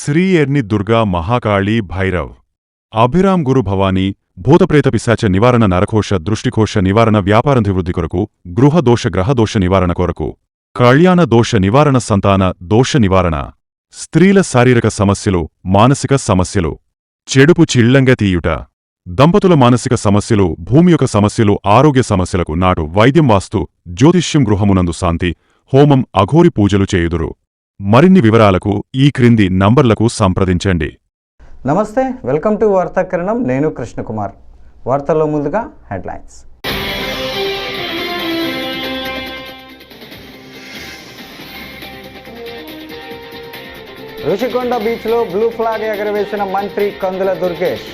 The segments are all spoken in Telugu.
శ్రీ ఎర్ని దుర్గా మహాకాళీ భైరవ్ అభిరామ్ గురు భవానీ భూతప్రేత పిశాచ నివారణ నరకోశ దృష్టికోశ నివారణ వ్యాపారాభివృద్ధి కొరకు గృహదోష గ్రహదోష నివారణ కొరకు కళ్యాణ దోష నివారణ సంతాన దోష నివారణ స్త్రీల శారీరక సమస్యలు మానసిక సమస్యలు చెడుపు చిళ్లంగ తీయుట దంపతుల మానసిక సమస్యలు భూమి యొక్క సమస్యలు ఆరోగ్య సమస్యలకు నాటు వైద్యం వాస్తు జ్యోతిష్యం గృహమునందు శాంతి హోమం అఘోరి పూజలు చేయుదురు. మరిన్ని వివరాలకు ఈ క్రింది నంబర్లకు సంప్రదించండి. నమస్తే, వెల్కమ్ టు వార్తాకిరణం. నేను కృష్ణకుమార్. వార్తల్లో ముందుగా హెడ్లైన్స్. రుషికొండ బీచ్లో బ్లూ ఫ్లాగ్ ఎగరవేసిన మంత్రి కందుల దుర్గేష్.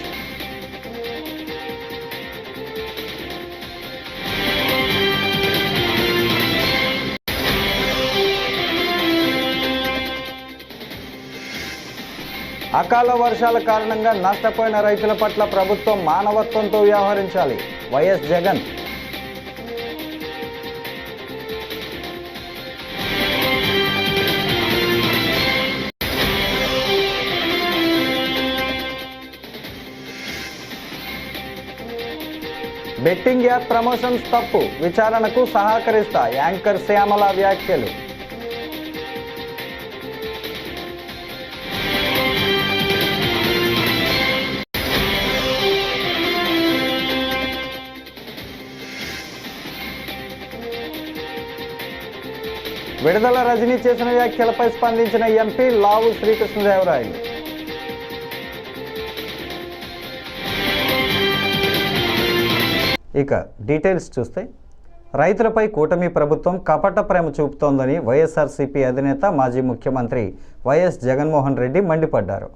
అకాల వర్షాల కారణంగా నష్టపోయిన రైతుల పట్ల ప్రభుత్వం మానవత్వంతో వ్యవహరించాలి. YS Jagan. Betting app promotions తప్పు, విచారణకు సహకరిస్తా యాంకర్ శ్యామల వ్యాఖ్యలు. విడుదల రజనీ చేసిన వ్యాఖ్యలపై స్పందించిన ఎంపీ లావు శ్రీకృష్ణదేవరాయలు. ఇక డీటెయిల్స్ చూస్తే, రైతులపై కూటమి ప్రభుత్వం కపట ప్రేమ చూపుతోందని వైఎస్ఆర్సీపీ అధినేత మాజీ ముఖ్యమంత్రి వైఎస్ జగన్మోహన్ రెడ్డి మండిపడ్డారు.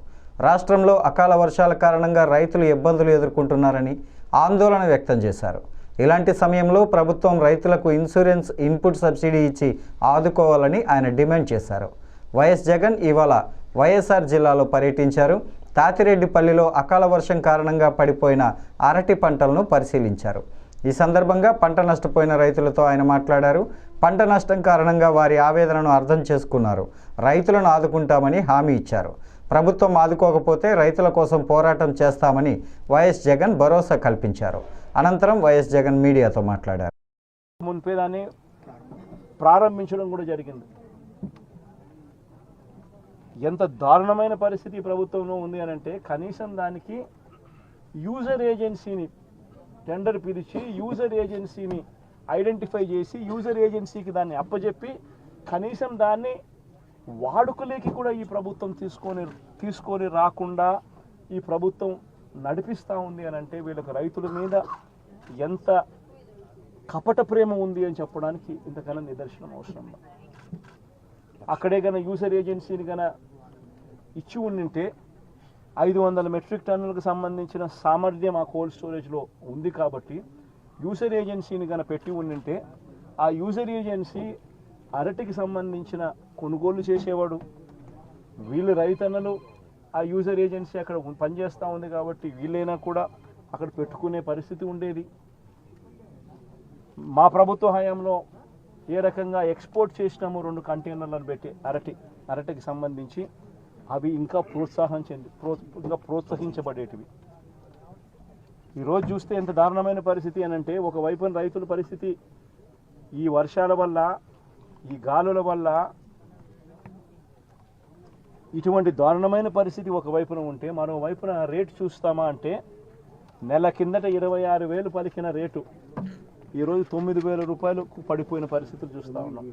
రాష్ట్రంలో అకాల వర్షాల కారణంగా రైతులు ఇబ్బందులు ఎదుర్కొంటున్నారని ఆందోళన వ్యక్తం చేశారు. ఇలాంటి సమయంలో ప్రభుత్వం రైతులకు ఇన్సూరెన్స్ ఇన్పుట్ సబ్సిడీ ఇచ్చి ఆదుకోవాలని ఆయన డిమాండ్ చేశారు. వైఎస్ జగన్ ఇవాళ వైఎస్ఆర్ జిల్లాలో పర్యటించారు. తాతిరెడ్డిపల్లిలో అకాల వర్షం కారణంగా పడిపోయిన అరటి పంటలను పరిశీలించారు. ఈ సందర్భంగా పంట నష్టపోయిన రైతులతో ఆయన మాట్లాడారు. పంట నష్టం కారణంగా వారి ఆవేదనను అర్థం చేసుకున్నారు. రైతులను ఆదుకుంటామని హామీ ఇచ్చారు. ప్రభుత్వం ఆదుకోకపోతే రైతుల కోసం పోరాటం చేస్తామని వైఎస్ జగన్ భరోసా కల్పించారు. అనంతరం వైఎస్ జగన్ మీడియాతో మాట్లాడారు. మున్పే దాన్ని ప్రారంభించడం కూడా జరిగింది. ఎంత దారుణమైన పరిస్థితి ప్రభుత్వంలో ఉంది అని అంటే, కనీసం దానికి యూజర్ ఏజెన్సీని టెండర్ పిలిచి యూజర్ ఏజెన్సీని ఐడెంటిఫై చేసి యూజర్ ఏజెన్సీకి దాన్ని అప్పచెప్పి కనీసం దాన్ని వాడుకలేకి కూడా ఈ ప్రభుత్వం తీసుకొని రాకుండా ఈ ప్రభుత్వం నడిపిస్తూ ఉంది అని అంటే, వీళ్ళకి రైతుల మీద ఎంత కపట ప్రేమ ఉంది అని చెప్పడానికి ఇంతకన్నా నిదర్శనం అవసరం. అక్కడే గన యూజర్ ఏజెన్సీని గన ఇచ్చి ఉండింటే 500 మెట్రిక్ టన్నులకు సంబంధించిన సామర్థ్యం ఆ కోల్డ్ స్టోరేజ్లో ఉంది కాబట్టి యూజర్ ఏజెన్సీని గన పెట్టి ఉండింటే ఆ యూజర్ ఏజెన్సీ అరటికి సంబంధించిన కొనుగోలు చేసేవాడు. వీళ్ళు రైతన్నలు ఆ యూజర్ ఏజెన్సీ అక్కడ పనిచేస్తూ ఉంది కాబట్టి వీళ్ళైనా కూడా అక్కడ పెట్టుకునే పరిస్థితి ఉండేది. మా ప్రభుత్వ హయాంలో ఏ రకంగా ఎక్స్పోర్ట్ చేసినాము 2 కంటైనర్లను పెట్టి అరటికి సంబంధించి అవి ఇంకా ప్రోత్సహించబడేటివి. ఈరోజు చూస్తే ఎంత దారుణమైన పరిస్థితి అని అంటే, ఒకవైపున రైతుల పరిస్థితి ఈ వర్షాల వల్ల ఈ గాలుల వల్ల ఇటువంటి దారుణమైన పరిస్థితి ఒకవైపున ఉంటే, మరోవైపున రేటు చూస్తామా అంటే నెల కిందట 26,000 పలికిన రేటు ఈరోజు 9,000 రూపాయలకు పడిపోయిన పరిస్థితులు చూస్తూ ఉన్నాం.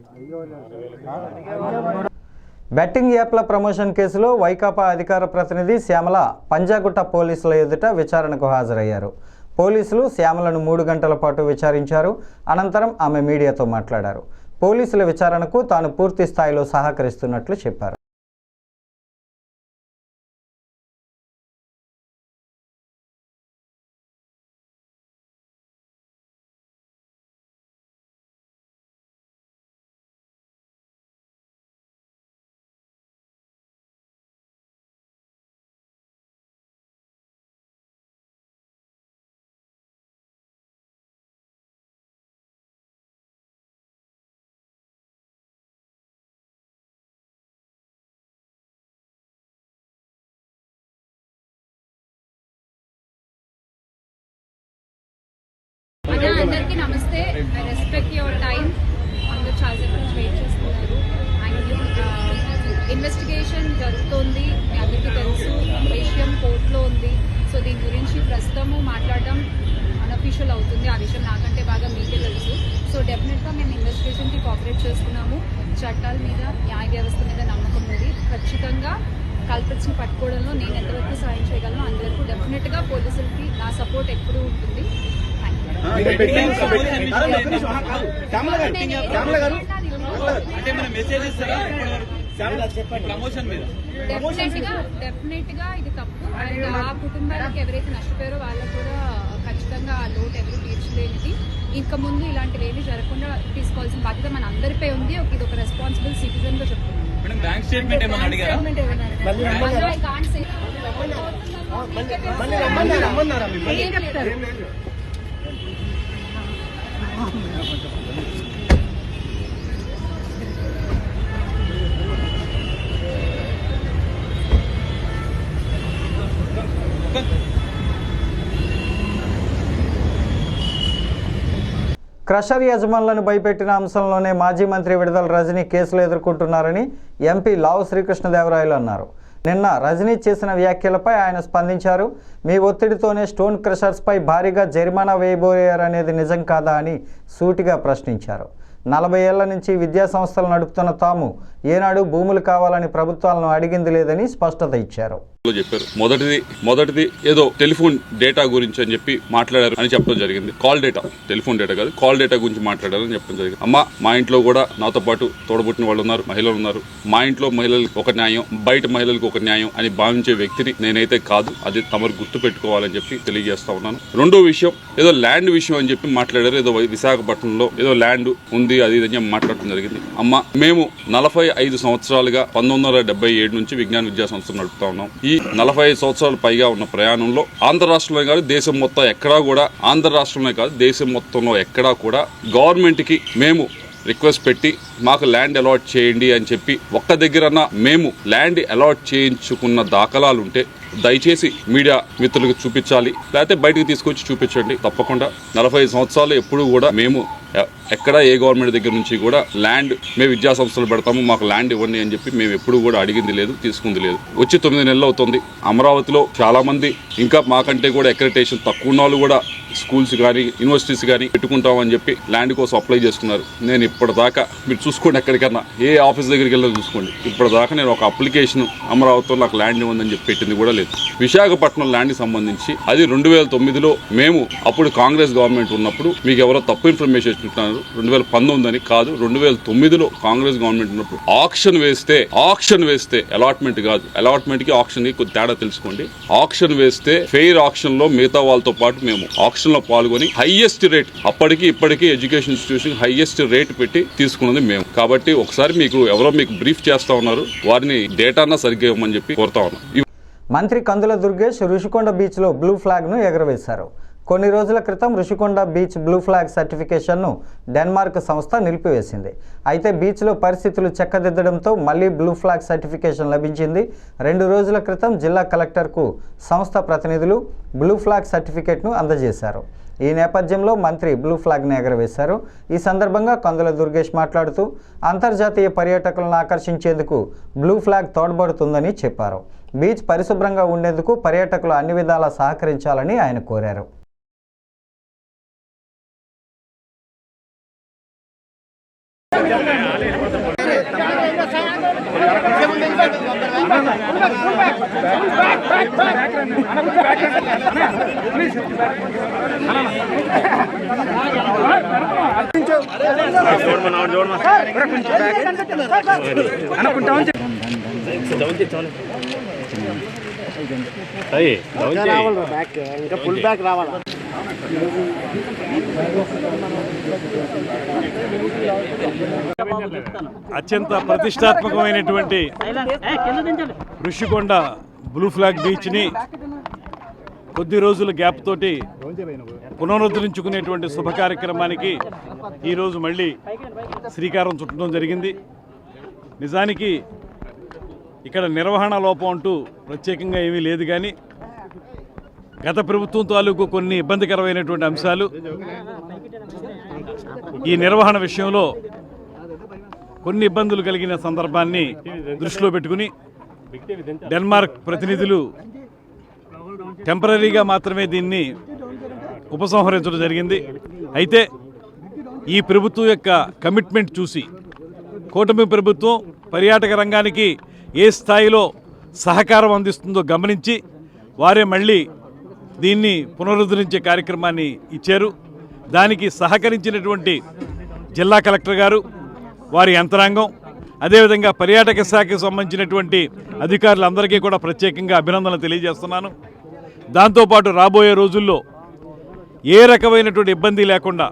బెట్టింగ్ యాప్ల ప్రమోషన్ కేసులో వైకాపా అధికార ప్రతినిధి శ్యామల పంజాగుట్ట పోలీసుల ఎదుట విచారణకు హాజరయ్యారు. పోలీసులు శ్యామలను 3 గంటల పాటు విచారించారు. అనంతరం ఆమె మీడియాతో మాట్లాడారు. పోలీసుల విచారణకు తాను పూర్తి స్థాయిలో సహకరిస్తున్నట్లు చెప్పారు. అందరికీ నమస్తే. I respect your time. అందరూ చాలా సేపు నుంచి వెయిట్ చేస్తున్నారు. ఇన్వెస్టిగేషన్ జరుగుతోంది, మీ అందరికీ తెలుసు. విషయం కోర్టులో ఉంది. సో దీని గురించి ప్రస్తుతము మాట్లాడడం అన్అఫీషియల్ అవుతుంది. ఆ విషయం నాకంటే బాగా మీకే తెలుసు. సో డెఫినెట్గా మేము ఇన్వెస్టిగేషన్కి కోఆపరేట్ చేస్తున్నాము. చట్టాల మీద, న్యాయ వ్యవస్థ మీద నమ్మకం ఉంది. ఖచ్చితంగా కల్పిట్స్ని పట్టుకోవడంలో నేను ఎంతవరకు సాయం చేయగలను అంతవరకు డెఫినెట్గా పోలీసులకి నా సపోర్ట్ ఎప్పుడూ ఉంటుంది. డెఫినెట్ గా ఇది తప్పు. అండ్ ఆ కుటుంబాలకు ఎవరైతే నష్టపోయారో వాళ్ళకు కూడా ఖచ్చితంగా ఆ లోటు ఎవరు తీర్చలేనిది. ఇంకా ముందు ఇలాంటివి ఏమీ జరగకుండా తీసుకోవాల్సిన బాధ్యత మన అందరిపై ఉంది. ఇది ఒక రెస్పాన్సిబుల్ సిటిజన్ గా చెప్తున్నాను. క్రషర్ యజమానులను భయపెట్టిన అంశంలోనే మాజీ మంత్రి విడుదల రజనీ కేసులు ఎదుర్కొంటున్నారని ఎంపీ లావు శ్రీకృష్ణదేవరాయలు అన్నారు. నిన్న రజనీ చేసిన వ్యాఖ్యలపై ఆయన స్పందించారు. మీ ఒత్తిడితోనే స్టోన్ క్రషర్స్పై భారీగా జరిమానా వేయబోయారనేది నిజం కాదా అని సూటిగా ప్రశ్నించారు. 40 ఏళ్ల నుంచి విద్యా సంస్థలు నడుపుతున్న తాము ఏనాడు భూములు కావాలని ప్రభుత్వాలను అడిగింది లేదని స్పష్టత ఇచ్చారు. చెప్పారు మొదటిది ఏదో టెలిఫోన్ డేటా గురించి అని చెప్పి మాట్లాడారు అని చెప్పడం జరిగింది. కాల్ డేటా, టెలిఫోన్ డేటా కాదు, కాల్ డేటా గురించి మాట్లాడారని చెప్పడం జరిగింది. అమ్మ, మా ఇంట్లో కూడా నాతో పాటు తోడబుట్టిన వాళ్ళు ఉన్నారు, మహిళలు ఉన్నారు. మా ఇంట్లో మహిళలకు ఒక న్యాయం, బయట మహిళలకు ఒక న్యాయం అని భావించే వ్యక్తిని నేనైతే కాదు. అది తమరు గుర్తు పెట్టుకోవాలని చెప్పి తెలియజేస్తా ఉన్నాను. రెండో విషయం, ఏదో ల్యాండ్ విషయం అని చెప్పి మాట్లాడారు. ఏదో విశాఖపట్నంలో ఏదో ల్యాండ్ ఉంది, అది ఇది అని మాట్లాడటం జరిగింది. అమ్మ, మేము 45 సంవత్సరాలుగా 1977 నుంచి విజ్ఞాన విద్యా సంస్థలు నడుపుతా ఉన్నాం. ఈ 45 సంవత్సరాలు పైగా ఉన్న ప్రయాణంలో ఆంధ్ర రాష్ట్రంలో కాదు, దేశం మొత్తం ఎక్కడా కూడా, ఆంధ్ర రాష్ట్రంలో కాదు దేశం మొత్తంలో ఎక్కడా కూడా గవర్నమెంట్ కి మేము రిక్వెస్ట్ పెట్టి మాకు ల్యాండ్ అలాట్ చేయండి అని చెప్పి ఒక్క దగ్గరన్నా మేము ల్యాండ్ అలాట్ చేయించుకున్న దాఖలాలు ఉంటే దయచేసి మీడియా మిత్రులకు చూపించాలి, లేకపోతే బయటకు తీసుకొచ్చి చూపించండి. తప్పకుండా 45 సంవత్సరాలు ఎప్పుడు కూడా మేము ఎక్కడ ఏ గవర్నమెంట్ దగ్గర నుంచి కూడా ల్యాండ్ మేము విద్యా సంస్థలు పెడతాము, మాకు ల్యాండ్ ఇవ్వండి అని చెప్పి మేము ఎప్పుడు కూడా అడిగింది లేదు, తీసుకుంది లేదు. వచ్చి 9 నెలలు అవుతుంది. అమరావతిలో చాలా మంది ఇంకా మాకంటే కూడా అక్రెడిటేషన్ తక్కువ ఉన్న వాళ్ళు కూడా స్కూల్స్ కానీ యూనివర్సిటీస్ కానీ పెట్టుకుంటామని చెప్పి ల్యాండ్ కోసం అప్లై చేస్తున్నారు. నేను ఇప్పటిదాకా మీరు చూసుకోండి, ఎక్కడికన్నా ఏ ఆఫీస్ దగ్గరికి వెళ్ళినా చూసుకోండి, ఇప్పటిదాకా నేను ఒక అప్లికేషన్ అమరావతిలో నాకు ల్యాండ్ ఇవ్వందని చెప్పి పెట్టింది కూడా లేదు. విశాఖపట్నం ల్యాండ్కి సంబంధించి అది 2009లో మేము అప్పుడు కాంగ్రెస్ గవర్నమెంట్ ఉన్నప్పుడు మీకు ఎవరో తప్పు ఇన్ఫర్మేషన్ ఇస్తున్నారు, 2019 అని కాదు, 2009లో కాంగ్రెస్ గవర్నమెంట్ ఉన్నప్పుడు ఆక్షన్ వేస్తే అలాట్మెంట్ కాదు, అలాట్మెంట్ కి ఆక్షన్ కి కొద్ది తేడా తెలుసుకోండి. ఆక్షన్ వేస్తే ఫెయిర్ ఆక్షన్ లో మిగతా వాళ్ళతో పాటు మేము ఆక్షన్ లో పాల్గొని హైయెస్ట్ రేట్, అప్పటికి ఇప్పటికీ ఎడ్యుకేషన్ ఇన్స్టిట్యూషన్ హైయెస్ట్ రేట్ పెట్టి తీసుకున్నది మేము. కాబట్టి ఒకసారి ఎవరో మీకు బ్రీఫ్ చేస్తా ఉన్నారు, వారిని డేటానా సరిగ్గా ఇవ్వమని చెప్పి కోరుతా ఉన్నాం. మంత్రి కందుల దుర్గేష్ రుషికొండ బీచ్లో బ్లూ ఫ్లాగ్ను ఎగరవేశారు. కొన్ని రోజుల క్రితం రుషికొండ బీచ్ బ్లూ ఫ్లాగ్ సర్టిఫికేషన్ను డెన్మార్క్ సంస్థ నిలిపివేసింది. అయితే బీచ్లో పరిస్థితులు చక్కదిద్దడంతో మళ్లీ బ్లూ ఫ్లాగ్ సర్టిఫికేషన్ లభించింది. 2 రోజుల క్రితం జిల్లా కలెక్టర్కు సంస్థ ప్రతినిధులు బ్లూ ఫ్లాగ్ సర్టిఫికేట్ను అందజేశారు. ఈ నేపథ్యంలో మంత్రి బ్లూ ఫ్లాగ్ను ఎగరవేశారు. ఈ సందర్భంగా కందుల దుర్గేష్ మాట్లాడుతూ అంతర్జాతీయ పర్యాటకులను ఆకర్షించేందుకు బ్లూ ఫ్లాగ్ తోడ్పడుతుందని చెప్పారు. బీచ్ పరిశుభ్రంగా ఉండేందుకు పర్యాటకులు అన్ని విధాలా సహకరించాలని ఆయన కోరారు. అత్యంత ప్రతిష్టాత్మకమైనటువంటి రుషికొండ బ్లూ ఫ్లాగ్ బీచ్ని కొద్ది రోజుల గ్యాప్ తోటి పునరుద్ధరించుకునేటువంటి శుభ కార్యక్రమానికి ఈరోజు మళ్ళీ శ్రీకారం చుట్టడం జరిగింది. నిజానికి ఇక్కడ నిర్వహణ లోపం అంటూ ప్రత్యేకంగా ఏమీ లేదు, కానీ గత ప్రభుత్వం తాలూకు కొన్ని ఇబ్బందికరమైనటువంటి అంశాలు, ఈ నిర్వహణ విషయంలో కొన్ని ఇబ్బందులు కలిగిన సందర్భాన్ని దృష్టిలో పెట్టుకుని డెన్మార్క్ ప్రతినిధులు టెంపరీగా మాత్రమే దీన్ని ఉపసంహరించడం జరిగింది. అయితే ఈ ప్రభుత్వం యొక్క కమిట్మెంట్ చూసి కూటమి ప్రభుత్వం పర్యాటక రంగానికి ఏ స్థాయిలో సహకారం అందిస్తుందో గమనించి వారే మళ్ళీ దీన్ని పునరుద్ధరించే కార్యక్రమాన్ని ఇచ్చారు. దానికి సహకరించినటువంటి జిల్లా కలెక్టర్ గారు, వారి యంత్రాంగం, అదేవిధంగా పర్యాటక శాఖకు సంబంధించినటువంటి అధికారులందరికీ కూడా ప్రత్యేకంగా అభినందనలు తెలియజేస్తున్నాను. దాంతోపాటు రాబోయే రోజుల్లో ఏ రకమైనటువంటి ఇబ్బంది లేకుండా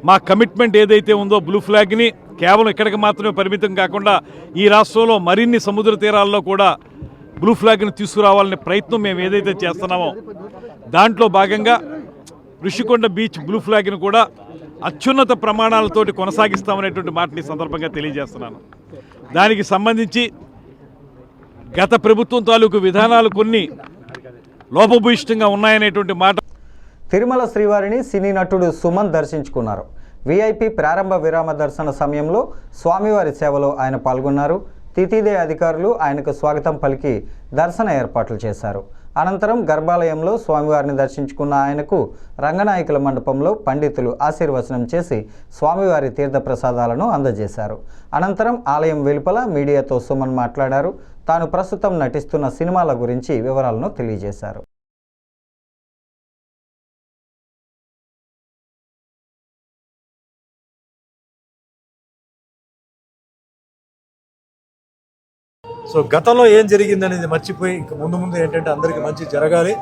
మా కమిట్మెంట్ ఏదైతే ఉందో బ్లూ ఫ్లాగ్ని కేవలం ఇక్కడికి మాత్రమే పరిమితం కాకుండా ఈ రాష్ట్రంలో మరిన్ని సముద్ర తీరాల్లో కూడా బ్లూ ఫ్లాగ్ని తీసుకురావాలనే ప్రయత్నం మేము ఏదైతే చేస్తున్నామో దాంట్లో భాగంగా ఋషికొండ బీచ్ బ్లూ ఫ్లాగ్ని కూడా అత్యున్నత ప్రమాణాలతోటి కొనసాగిస్తామనేటువంటి మాటని సందర్భంగా తెలియజేస్తున్నాను. దానికి సంబంధించి గత ప్రభుత్వం తాలూకు విధానాలు కొన్ని లోపభూయిష్టంగా ఉన్నాయనేటువంటి మాట. తిరుమల శ్రీవారిని సినీ నటుడు సుమన్ దర్శించుకున్నారు. విఐపి ప్రారంభ విరామ దర్శన సమయంలో స్వామివారి సేవలో ఆయన పాల్గొన్నారు. తిథిదే అధికారులు ఆయనకు స్వాగతం పలికి దర్శన ఏర్పాట్లు చేశారు. అనంతరం గర్భాలయంలో స్వామివారిని దర్శించుకున్న ఆయనకు రంగనాయకుల మండపంలో పండితులు ఆశీర్వచనం చేసి స్వామివారి తీర్థప్రసాదాలను అందజేశారు. అనంతరం ఆలయం వెలుపల మీడియాతో సుమన్ మాట్లాడారు. తాను ప్రస్తుతం నటిస్తున్న సినిమాల గురించి వివరాలను తెలియజేశారు. సో గతంలో ఏం జరిగిందనేది మర్చిపోయి ఇంకా ముందు ముందు ఏంటంటే అందరికీ మంచి జరగాలి.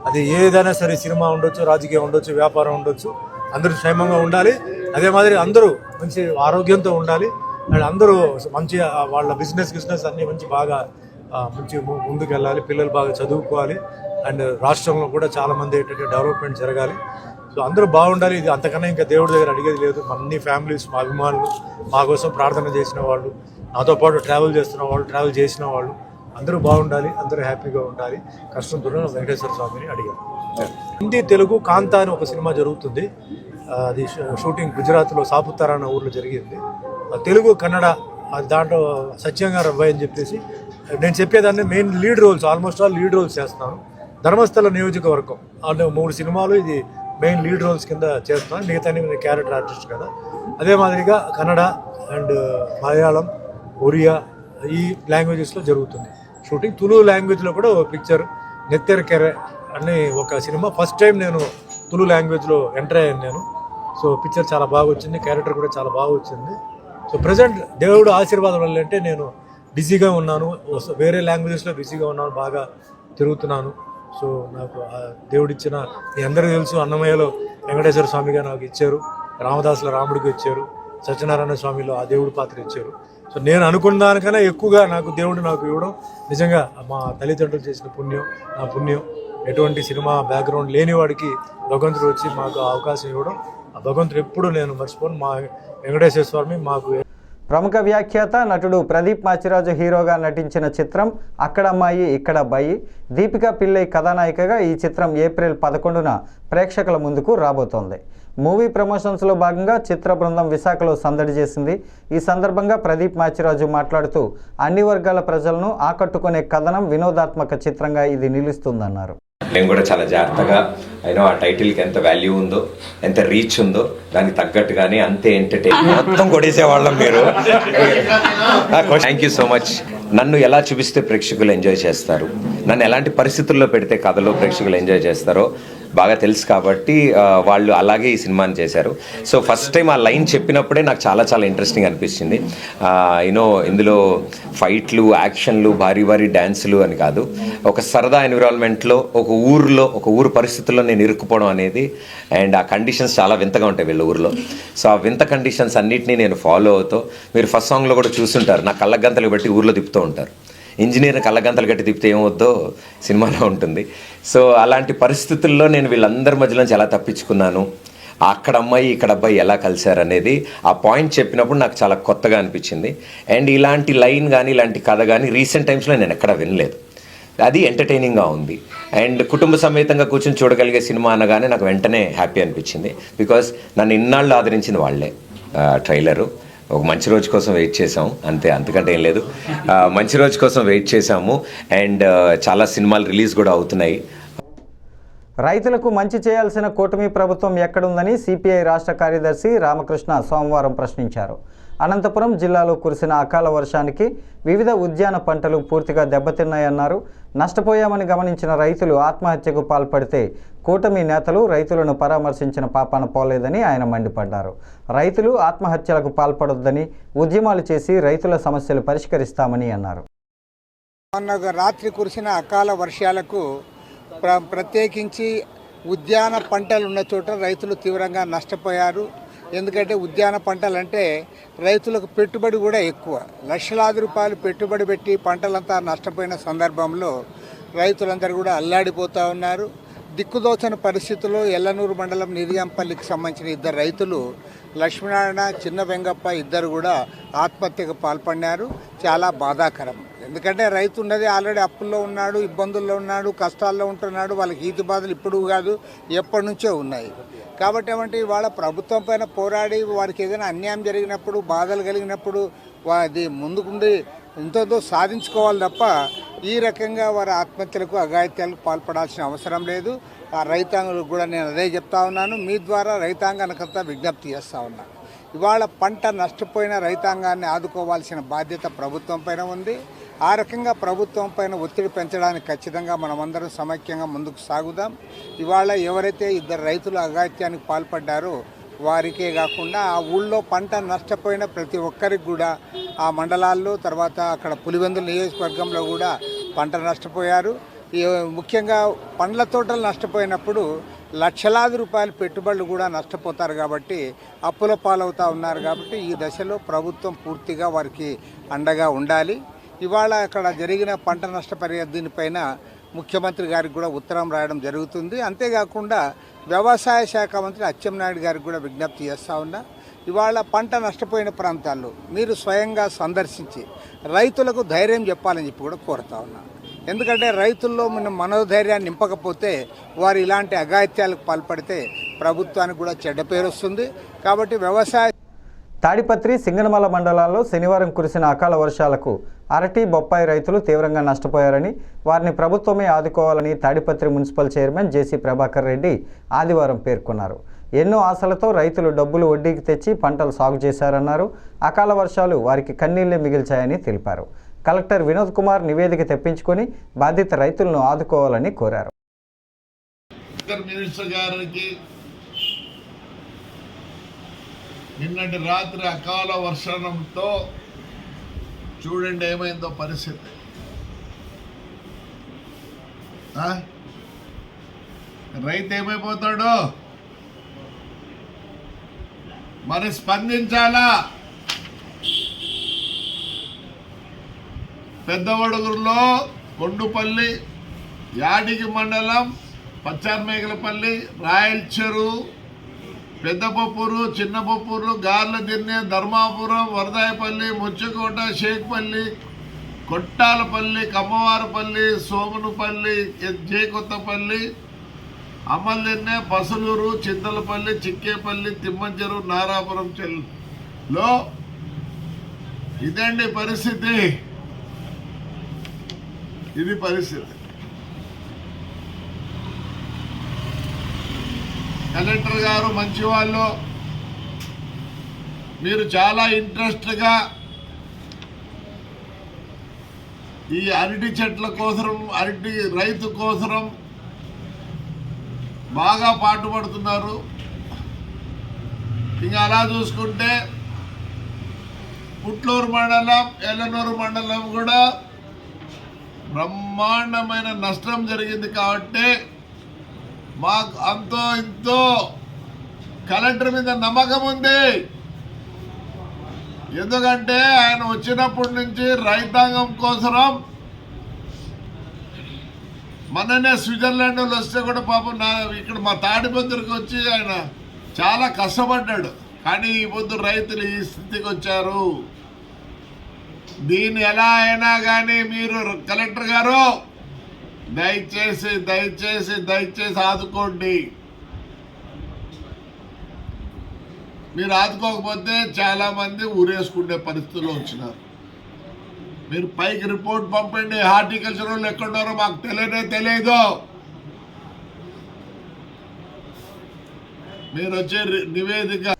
అది ఏదైనా సరే, సినిమా ఉండొచ్చు, రాజకీయం ఉండొచ్చు, వ్యాపారం ఉండొచ్చు, అందరూ క్షేమంగా ఉండాలి. అదే మాదిరి అందరూ మంచి ఆరోగ్యంతో ఉండాలి. అండ్ అందరూ మంచి వాళ్ళ బిజినెస్ అన్నీ బాగా ముందుకు వెళ్ళాలి. పిల్లలు బాగా చదువుకోవాలి. అండ్ రాష్ట్రంలో కూడా చాలామంది ఏంటంటే డెవలప్మెంట్ జరగాలి. సో అందరూ బాగుండాలి. ఇది అంతకన్నా ఇంకా దేవుడి దగ్గర అడిగేది లేదు. మా అన్ని ఫ్యామిలీస్, మా అభిమానులు, మా కోసం ప్రార్థన చేసిన వాళ్ళు, నాతో పాటు ట్రావెల్ చేస్తున్న వాళ్ళు, ట్రావెల్ చేసిన వాళ్ళు అందరూ బాగుండాలి, అందరూ హ్యాపీగా ఉండాలి. కష్టంతో వెంకటేశ్వర స్వామిని అడిగారు. హిందీ తెలుగు కాంతా అని ఒక సినిమా జరుగుతుంది. అది షూటింగ్ గుజరాత్లో సాపుతారా అన్న ఊర్లో జరిగింది. తెలుగు కన్నడ దాంట్లో సత్యంగారు అబ్బాయి అని చెప్పేసి నేను చెప్పేదాన్ని main lead roles, almost all lead roles చేస్తున్నాను. ధర్మస్థల నియోజకవర్గం అంటే 3 సినిమాలు ఇది మెయిన్ లీడ్ రోల్స్ కింద చేస్తున్నాను. మిగతా నేను క్యారెక్టర్ ఆర్టిస్ట్ కదా. అదే మాదిరిగా కన్నడ అండ్ మలయాళం, ఒరియా ఈ లాంగ్వేజెస్లో జరుగుతుంది షూటింగ్. తులు లాంగ్వేజ్లో కూడా ఒక పిక్చర్ నెత్తెరకెరె అనే ఒక సినిమా ఫస్ట్ టైం నేను తులు లాంగ్వేజ్లో ఎంటర్ అయ్యాను నేను. సో పిక్చర్ చాలా బాగా వచ్చింది, క్యారెక్టర్ కూడా చాలా బాగా వచ్చింది. సో ప్రజెంట్ దేవుడు ఆశీర్వాదం వల్ల అంటే నేను బిజీగా ఉన్నాను, వేరే లాంగ్వేజెస్లో బిజీగా ఉన్నాను, బాగా తిరుగుతున్నాను. సో నాకు దేవుడిచ్చిన మీ అందరికీ తెలుసు, అన్నమయ్యలో వెంకటేశ్వర స్వామిగా నాకు ఇచ్చారు, రామదాసుల రాముడికి ఇచ్చారు, సత్యనారాయణ స్వామిలో ఆ దేవుడి పాత్ర ఇచ్చారు. సో నేను అనుకున్న దానికన్నా ఎక్కువగా దేవుడు నాకు ఇవ్వడం నిజంగా మా తల్లిదండ్రులు చేసిన పుణ్యం, నా పుణ్యం. ఎటువంటి సినిమా బ్యాక్గ్రౌండ్ లేని వాడికి భగవంతుడు వచ్చి మాకు అవకాశం ఇవ్వడం, ఆ భగవంతుడు ఎప్పుడు నేను మర్చిపోను. మా వెంకటేశ్వర స్వామి మాకు. ప్రముఖ వ్యాఖ్యాత నటుడు ప్రదీప్ మాచిరాజు హీరోగా నటించిన చిత్రం అక్కడ అమ్మాయి ఇక్కడ అబ్బాయి. దీపికా పిల్లై కథానాయికగా ఈ చిత్రం ఏప్రిల్ 11న ప్రేక్షకుల ముందుకు రాబోతోంది. మూవీ ప్రమోషన్స్లో భాగంగా చిత్ర బృందం విశాఖలో సందడి చేసింది. ఈ సందర్భంగా ప్రదీప్ మాచిరాజు మాట్లాడుతూ అన్ని వర్గాల ప్రజలను ఆకట్టుకునే కథనం, వినోదాత్మక చిత్రంగా ఇది నిలుస్తుందన్నారు. నేను కూడా చాలా జాగ్రత్తగా అయినా ఆ టైటిల్కి ఎంత వాల్యూ ఉందో, ఎంత రీచ్ ఉందో దానికి తగ్గట్టుగానే అంతే ఎంటర్టైన్మెంట్ మొత్తం కొట్టేసేవాళ్ళం మీరు. Thank you so much. నన్ను ఎలా చూపిస్తే ప్రేక్షకులు ఎంజాయ్ చేస్తారు, నన్ను ఎలాంటి పరిస్థితుల్లో పెడితే కథలో ప్రేక్షకులు ఎంజాయ్ చేస్తారో బాగా తెలుసు కాబట్టి వాళ్ళు అలాగే ఈ సినిమాని చేశారు. సో ఫస్ట్ టైం ఆ లైన్ చెప్పినప్పుడే నాకు చాలా చాలా ఇంట్రెస్టింగ్ అనిపించింది. యూనో ఇందులో ఫైట్లు, యాక్షన్లు, భారీ భారీ డ్యాన్సులు అని కాదు, ఒక సరదా ఎన్విరాన్మెంట్లో ఒక ఊరు పరిస్థితుల్లో నేను ఇరుక్కుపోవడం అనేది, అండ్ ఆ కండిషన్స్ చాలా వింతగా ఉంటాయి వీళ్ళ ఊరిలో. సో ఆ వింత కండిషన్స్ అన్నిటినీ నేను ఫాలో అవుతూ, మీరు ఫస్ట్ సాంగ్లో కూడా చూస్తుంటారు, నా కళ్ళ గంతలు బట్టి ఊర్లో తిప్పుతూ ఉంటారు. ఇంజనీర్ కళ్ళగంతలు గట్టి తిప్పితే ఏమవుద్దో సినిమాలో ఉంటుంది. సో అలాంటి పరిస్థితుల్లో నేను వీళ్ళందరి మధ్యలో నుంచి ఎలా తప్పించుకున్నాను, అక్కడ అమ్మాయి ఇక్కడ అబ్బాయి ఎలా కలిశారు అనేది ఆ పాయింట్ చెప్పినప్పుడు నాకు చాలా కొత్తగా అనిపించింది. అండ్ ఇలాంటి లైన్ కానీ ఇలాంటి కథ కానీ రీసెంట్ టైమ్స్లో నేను ఎక్కడా వినలేదు. అది ఎంటర్టైనింగ్గా ఉంది. అండ్ కుటుంబ సమేతంగా కూర్చొని చూడగలిగే సినిమా అనగానే నాకు వెంటనే హ్యాపీ అనిపించింది. బికాస్ నన్ను ఇన్నాళ్ళు ఆదరించిన వాళ్ళే. ట్రైలరు ఒక మంచి రోజు కోసం వెయిట్ చేసాము, అంతకంటే ఏం లేదు. మంచి రోజు కోసం వెయిట్ చేసాము. అండ్ చాలా సినిమాలు రిలీజ్ కూడా అవుతున్నాయి. రైతులకు మంచి చేయాల్సిన కూటమి ప్రభుత్వం ఎక్కడుందని సిపిఐ రాష్ట్ర కార్యదర్శి రామకృష్ణ సోమవారం ప్రశ్నించారు. అనంతపురం జిల్లాలో కురిసిన అకాల వర్షానికి వివిధ ఉద్యాన పంటలు పూర్తిగా దెబ్బతిన్నాయన్నారు. నష్టపోయామని గమనించిన రైతులు ఆత్మహత్యకు పాల్పడితే కూటమి నేతలు రైతులను పరామర్శించిన పాపాన పోలేదని ఆయన మండిపడ్డారు. రైతులు ఆత్మహత్యలకు పాల్పడొద్దని, ఉద్యమాలు చేసి రైతుల సమస్యలు పరిష్కరిస్తామని అన్నారు. రాత్రి కురిసిన అకాల వర్షాలకు ప్రత్యేకించి ఉద్యాన పంటలు ఉన్న చోట రైతులు తీవ్రంగా నష్టపోయారు. ఎందుకంటే ఉద్యాన పంటలంటే రైతులకు పెట్టుబడి కూడా ఎక్కువ. లక్షలాది రూపాయలు పెట్టుబడి పెట్టి పంటలంతా నష్టపోయిన సందర్భంలో రైతులందరూ కూడా అల్లాడిపోతూ ఉన్నారు. దిక్కుదోచని పరిస్థితుల్లో ఎల్లనూరు మండలం నిర్యాంపల్లికి సంబంధించిన 2 రైతులు లక్ష్మీనారాయణ, చిన్న వెంగప్ప ఇద్దరు కూడా ఆత్మహత్యకు పాల్పడినారు. చాలా బాధాకరం. ఎందుకంటే రైతు ఉన్నది ఆల్రెడీ అప్పుల్లో ఉన్నాడు, ఇబ్బందుల్లో ఉన్నాడు, కష్టాల్లో ఉంటున్నాడు. వాళ్ళకి ఈతి బాధలు ఇప్పుడు కాదు, ఎప్పటి నుంచో ఉన్నాయి. కాబట్టి ఏమంటే ఇవాళ ప్రభుత్వం పైన పోరాడి వారికి ఏదైనా అన్యాయం జరిగినప్పుడు, బాధలు కలిగినప్పుడు అది ముందుకుండి ఎంతో సాధించుకోవాలి తప్ప ఈ రకంగా వారి ఆత్మహత్యలకు, అఘాయిత్యాలకు పాల్పడాల్సిన అవసరం లేదు. ఆ రైతాంగులకు కూడా నేను అదే చెప్తా ఉన్నాను. మీ ద్వారా రైతాంగానికంతా విజ్ఞప్తి చేస్తూ ఉన్నాను. ఇవాళ పంట నష్టపోయిన రైతాంగాన్ని ఆదుకోవాల్సిన బాధ్యత ప్రభుత్వం పైన ఉంది. ఆ రకంగా ప్రభుత్వం పైన ఒత్తిడి పెంచడానికి ఖచ్చితంగా మనమందరం సమైక్యంగా ముందుకు సాగుదాం. ఇవాళ ఎవరైతే 2 రైతులు అఘాయిత్యానికి పాల్పడ్డారో వారికే కాకుండా ఆ ఊళ్ళో పంట నష్టపోయిన ప్రతి ఒక్కరికి కూడా ఆ మండలాల్లో, తర్వాత అక్కడ పులివెందుల నియోజకవర్గంలో కూడా పంట నష్టపోయారు. ముఖ్యంగా పండ్ల తోటలు నష్టపోయినప్పుడు లక్షలాది రూపాయల పెట్టుబడులు కూడా నష్టపోతారు. కాబట్టి అప్పుల పాలవుతూ ఉన్నారు. కాబట్టి ఈ దశలో ప్రభుత్వం పూర్తిగా వారికి అండగా ఉండాలి. ఇవాళ అక్కడ జరిగిన పంట నష్టపరిహారం దీనిపైన ముఖ్యమంత్రి గారికి కూడా ఉత్తరం రాయడం జరుగుతుంది. అంతేకాకుండా వ్యవసాయ శాఖ మంత్రి అచ్చెన్నాయుడు గారికి కూడా విజ్ఞప్తి చేస్తూ ఉన్నా. ఇవాళ పంట నష్టపోయిన ప్రాంతాల్లో మీరు స్వయంగా సందర్శించి రైతులకు ధైర్యం చెప్పాలని చెప్పి కూడా కోరుతా ఉన్నా. ఎందుకంటే రైతుల్లో మన మనోధైర్యాన్ని నింపకపోతే వారు ఇలాంటి అఘాయిత్యాలకు పాల్పడితే ప్రభుత్వానికి కూడా చెడ్డ పేరు వస్తుంది. కాబట్టి వ్యవసాయ తాడిపత్రి, సింగనమల మండలాల్లో శనివారం కురిసిన అకాల వర్షాలకు అరటి, బొప్పాయి రైతులు తీవ్రంగా నష్టపోయారని, వారిని ప్రభుత్వమే ఆదుకోవాలని తాడిపత్రి మున్సిపల్ చైర్మన్ జేసీ ప్రభాకర్ రెడ్డి ఆదివారం పేర్కొన్నారు. ఎన్నో ఆశలతో రైతులు డబ్బులు వడ్డీకి తెచ్చి పంటలు సాగు చేశారన్నారు. అకాల వర్షాలు వారికి కన్నీళ్లే మిగిల్చాయని తెలిపారు. కలెక్టర్ వినోద్ కుమార్ నివేదిక తెప్పించుకొని బాధిత రైతులను ఆదుకోవాలని కోరారు. నిన్నటి రాత్రి అకాల వర్షంతో చూడండి ఏమైందో పరిస్థితి. రైతు ఏమైపోతాడో మరి స్పందించాలా. పెద్దవడుగురులో, కొండుపల్లి, యాడికి మండలం, పచ్చార్మేకలపల్లి, రాయల్ చెరువు, పెద్దపప్పూరు, చిన్నపప్పూరు, గార్లదిన్నె, ధర్మాపురం, వరదాయపల్లి, ముచ్చుకోట, షేక్పల్లి, కొట్టాలపల్లి, కమ్మవారపల్లి, సోమనుపల్లి, జేకొత్తపల్లి, అమల్దిన్నె, పసులూరు, చింతలపల్లి, చిక్కేపల్లి, తిమ్మంచెరు, నారాపురం చెల్లో ఇదండి పరిస్థితి. ఇది పరిస్థితి. కలెక్టర్ గారు మంచి వాళ్ళు, మీరు చాలా ఇంట్రెస్ట్గా ఈ అరటి చెట్ల కోసం, అరటి రైతు కోసం బాగా పాటుపడుతున్నారు. ఇంకా అలా చూసుకుంటే పుట్లూరు మండలం, ఎల్లనూరు మండలం కూడా బ్రహ్మాండమైన నష్టం జరిగింది. కాబట్టి మాకు అంతో ఇంతో కలెక్టర్ మీద నమ్మకం ఉంది. ఎందుకంటే ఆయన వచ్చినప్పటి నుంచి రైతాంగం కోసం మననే స్విట్జర్లాండ్ వాళ్ళు వస్తే కూడా పాపం ఇక్కడ మా తాడిపత్రికి వచ్చి ఆయన చాలా కష్టపడ్డాడు. కానీ ఈ పొద్దు రైతులు ఈ స్థితికి వచ్చారు. దీన్ని ఎలా అయినా కానీ మీరు కలెక్టర్ గారు దయచేసి దయచేసి దయచేసి ఆదుకోండి. మీరు ఆదుకోకపోతే చాలా మంది ఊరేసుకునే పరిస్థితుల్లో వచ్చినారు. మీరు పైకి రిపోర్ట్ పంపండి. హార్టికల్చర్ వాళ్ళు ఎక్కడున్నారో మాకు తెలియదు. మీరు వచ్చే నివేదిక.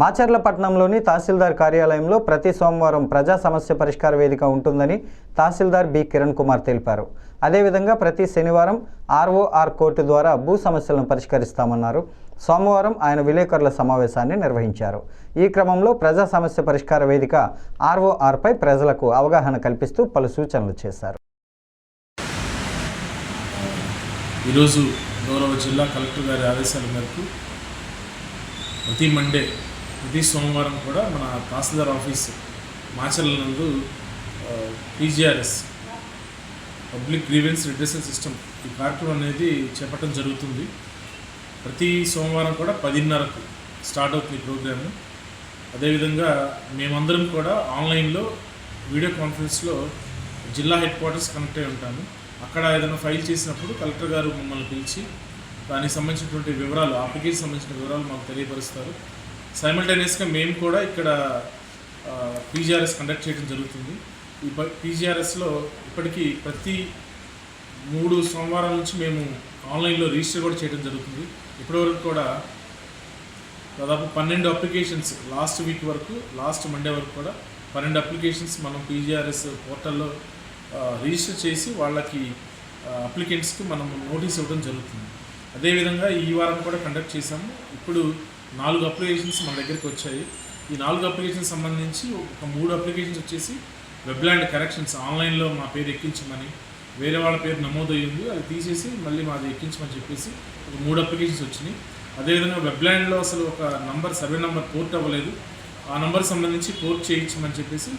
మాచర్లపట్నంలోని తహసీల్దార్ కార్యాలయంలో ప్రతి సోమవారం ప్రజా సమస్య పరిష్కార వేదిక ఉంటుందని తహసీల్దార్ బి కిరణ్ కుమార్ తెలిపారు. అదేవిధంగా ప్రతి శనివారం ఆర్ఓఆర్ కోర్టు ద్వారా భూ సమస్యలను పరిష్కరిస్తామన్నారు. సోమవారం ఆయన విలేకరుల సమావేశాన్ని నిర్వహించారు. ఈ క్రమంలో ప్రజా సమస్య పరిష్కార వేదిక ఆర్ఓఆర్పై ప్రజలకు అవగాహన కల్పిస్తూ పలు సూచనలు చేశారు. ఈరోజు గౌరవ జిల్లా కలెక్టర్ గారి ఆదేశాల మేరకు ప్రతి మండే ప్రతి సోమవారం కూడా మన తహసీల్దార్ ఆఫీస్ మాచర్ల నందు PGRS public grievance redressal system ఈ కార్యక్రమం అనేది చేపట్టడం జరుగుతుంది. ప్రతి సోమవారం కూడా 10:30కు స్టార్ట్ అవుతుంది ప్రోగ్రాము. అదేవిధంగా మేమందరం కూడా ఆన్లైన్లో వీడియో కాన్ఫరెన్స్లో జిల్లా హెడ్ క్వార్టర్స్ కనెక్ట్ అయి ఉంటాము. అక్కడ ఏదైనా ఫైల్ చేసినప్పుడు కలెక్టర్ గారు మమ్మల్ని పిలిచి దానికి సంబంధించినటువంటి వివరాలు, అప్లికేషన్ సంబంధించిన వివరాలు మాకు తెలియపరుస్తారు. సైమల్టేనియస్గా మేము కూడా ఇక్కడ పీజీఆర్ఎస్ కండక్ట్ చేయడం జరుగుతుంది. ఈ పీజీఆర్ఎస్లో ఇప్పటికీ ప్రతి 3 సోమవారాల నుంచి మేము ఆన్లైన్లో రిజిస్టర్ కూడా చేయడం జరుగుతుంది. ఇప్పటివరకు కూడా దాదాపు 12 అప్లికేషన్స్ లాస్ట్ వీక్ వరకు, లాస్ట్ మండే వరకు కూడా 12 అప్లికేషన్స్ మనం పీజీఆర్ఎస్ పోర్టల్లో రిజిస్టర్ చేసి వాళ్ళకి అప్లికెంట్స్కి మనం నోటీస్ ఇవ్వడం జరుగుతుంది. అదేవిధంగా ఈ వారం కూడా కండక్ట్ చేశాము. ఇప్పుడు 4 అప్లికేషన్స్ మన దగ్గరికి వచ్చాయి. ఈ 4 అప్లికేషన్స్ సంబంధించి ఒక 3 అప్లికేషన్స్ వచ్చేసి వెబ్లాండ్ కరెక్షన్స్, ఆన్లైన్లో మా పేరు ఎక్కించమని, వేరే వాళ్ళ పేరు నమోదయ్యింది అది తీసేసి మళ్ళీ మాది ఎక్కించమని చెప్పేసి ఒక 3 అప్లికేషన్స్ వచ్చినాయి. అదేవిధంగా వెబ్లాండ్లో అసలు ఒక సర్వే నెంబర్ పోర్ట్ అవ్వలేదు, ఆ నెంబర్ సంబంధించి పోర్ట్ చేయించమని చెప్పేసి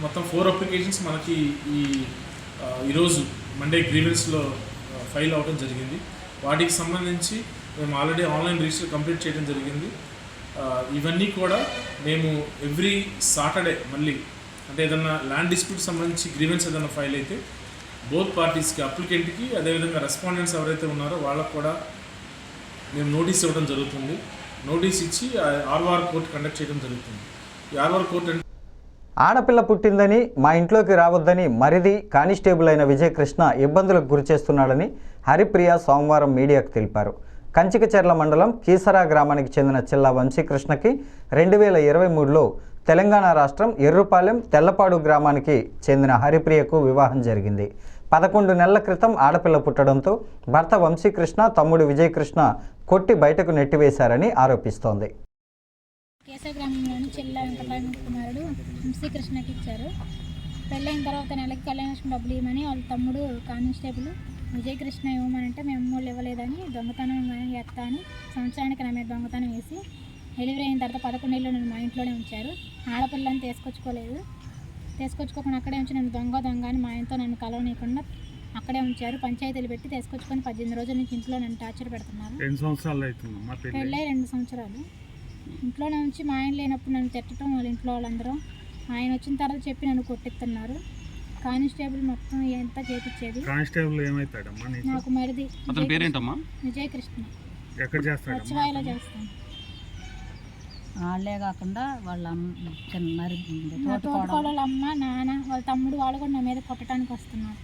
మొత్తం 4 అప్లికేషన్స్ మనకి ఈరోజు మండే గ్రీవెన్స్లో ఫైల్ అవ్వడం జరిగింది. వాటికి సంబంధించి మేము ఆల్రెడీ ఆన్లైన్ రిజిస్టర్ కంప్లీట్ చేయడం జరిగింది. ఇవన్నీ కూడా మేము ఎవ్రీ సాటర్డే మళ్ళీ అంటే ఏదన్నా ల్యాండ్ డిస్ప్యూట్ సంబంధించి గ్రీవెన్స్ ఏదైనా ఫైల్ అయితే బోత్ పార్టీస్కి, అప్లికెంట్కి అదేవిధంగా రెస్పాండెంట్స్ ఎవరైతే ఉన్నారో వాళ్ళకు కూడా మేము నోటీస్ ఇవ్వడం జరుగుతుంది. నోటీస్ ఇచ్చి ఆర్ఓఆర్ కోర్టు కండక్ట్ చేయడం జరుగుతుంది. ఈ ఆర్ఓఆర్ కోర్టు అంటే ఆడపిల్ల పుట్టిందని మా ఇంట్లోకి రావద్దని మరిది కానిస్టేబుల్ అయిన విజయకృష్ణ ఇబ్బందులకు గురిచేస్తున్నాడని హరిప్రియ సోమవారం మీడియాకు తెలిపారు. కంచికచెర్ల మండలం కీసరా గ్రామానికి చెందిన చిల్లా వంశీకృష్ణకి 2023లో తెలంగాణ రాష్ట్రం ఎర్రుపాలెం తెల్లపాడు గ్రామానికి చెందిన హరిప్రియకు వివాహం జరిగింది. 11 నెలల క్రితం ఆడపిల్ల పుట్టడంతో భర్త వంశీకృష్ణ తమ్ముడు విజయకృష్ణ కొట్టి బయటకు నెట్టివేశారని ఆరోపిస్తోంది. కేశవ గ్రామంలోని చెల్ల వెంకటరామ కుమారుడు వంశీకృష్ణకి ఇచ్చారు. పెళ్ళైన తర్వాత నెలకి కళ్యాణలక్ష్మి డబ్బులు ఇవ్వమని వాళ్ళ తమ్ముడు కానిస్టేబుల్ విజయకృష్ణ ఇవ్వమనంటే మేము అమ్మోళ్ళు ఇవ్వలేదని దొంగతనం ఎత్తా అని సంవత్సరానికి నా మీద దొంగతనం వేసి డెలివరీ అయిన తర్వాత 11 ఏళ్ళు నన్ను మా ఇంట్లోనే ఉంచారు. ఆడపిల్లని తీసుకొచ్చుకోకుండా అక్కడే ఉంచి నన్ను దొంగ అని మా ఆయనతో నన్ను కలవనీయకుండా అక్కడే ఉంచారు. పంచాయతీలు పెట్టి తీసుకొచ్చుకొని 18 రోజుల నుంచి ఇంట్లో నన్ను టార్చర్ పెడుతున్నారు. 2 సంవత్సరాలు అవుతుంది పెళ్ళై 2 సంవత్సరాలు ఇంట్లోనే ఉంచి మా ఆయన లేనప్పుడు నన్ను తిట్టడం వాళ్ళ ఇంట్లో వాళ్ళందరూ, ఆయన వచ్చిన తర్వాత చెప్పి నన్ను కొట్టిస్తున్నారు. కానిస్టేబుల్ మొత్తం ఎంత చేపించేది. కానిస్టేబుల్ ఏమవుతాడమ్మా? నాకు మరిది అతని పేరేంటమ్మా? విజయకృష్ణ. ఎక్కడ చేస్తాడు? సచివాయలో చేస్తాను. వాళ్ళే కాకుండా వాళ్ళ తోటకోడళ్ళ అమ్మ, నాన్న, వాళ్ళ తమ్ముడు వాళ్ళు కూడా నా మీద కొట్టడానికి వస్తున్నారు.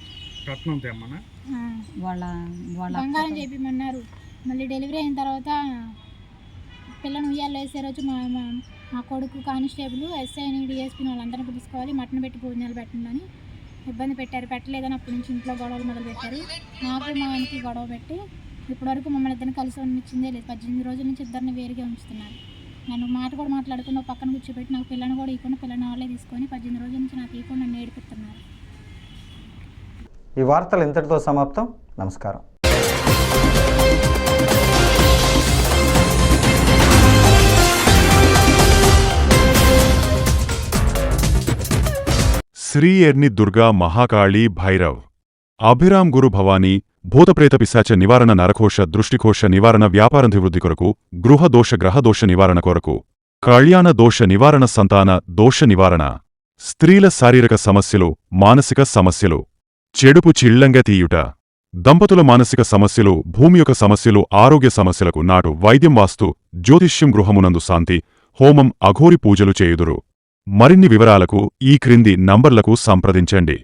వాళ్ళ బంగారం చేపిమన్నారు. మళ్ళీ డెలివరీ అయిన తర్వాత పిల్లని ఉయ్యాలు వేసే రోజు మా కొడుకు కానిస్టేబుల్ ఎస్ఐని డిఎస్పీని వాళ్ళందరినీ పిలుచుకోవాలి, మటన్ పెట్టి భోజనాలు పెట్టండి ఇబ్బంది పెట్టారు. పెట్టలేదని అప్పటి నుంచి ఇంట్లో గొడవలు మొదలుపెట్టారు. నాకు మా ఆయనకి గొడవ పెట్టి ఇప్పటివరకు మమ్మల్ని ఇద్దరిని కలిసి ఉంచిందే లేదు. 18 రోజుల నుంచి ఇద్దరిని వేరుగా ఉంచుతున్నారు. నన్ను మాట కూడా మాట్లాడకుండా పక్కన కూర్చోబెట్టి నాకు పిల్లని కూడా ఇవ్వకుండా పిల్లని వాళ్ళే తీసుకొని 18 రోజుల నుంచి నాకు ఇవ్వకుండా నన్ను ఏడిపిస్తున్నారు. ఈ వార్తలు ఇంతటితో సమాప్తం. నమస్కారం. శ్రీ ఎర్ని దుర్గా మహాకాళీ భైరవ్ అభిరామ్ గురు భవానీ భూతప్రేత పిశాచ నివారణ నరకోశ దృష్టికోశ నివారణ వ్యాపారాభివృద్ధి కొరకు గృహదోష గ్రహదోష నివారణ కొరకు కళ్యాణ దోష నివారణ సంతాన దోష నివారణ స్త్రీల శారీరక సమస్యలు మానసిక సమస్యలు చెడుపు చిళ్లంగ తీయుట దంపతుల మానసిక సమస్యలు, భూమి యొక్క సమస్యలు, ఆరోగ్య సమస్యలకు నాటు వైద్యం, వాస్తు, జ్యోతిష్యం, గృహమునందు శాంతి, హోమం, అఘోరి పూజలు చేయుదురు. మరిన్ని వివరాలకు ఈ క్రింది నంబర్లకు సంప్రదించండి.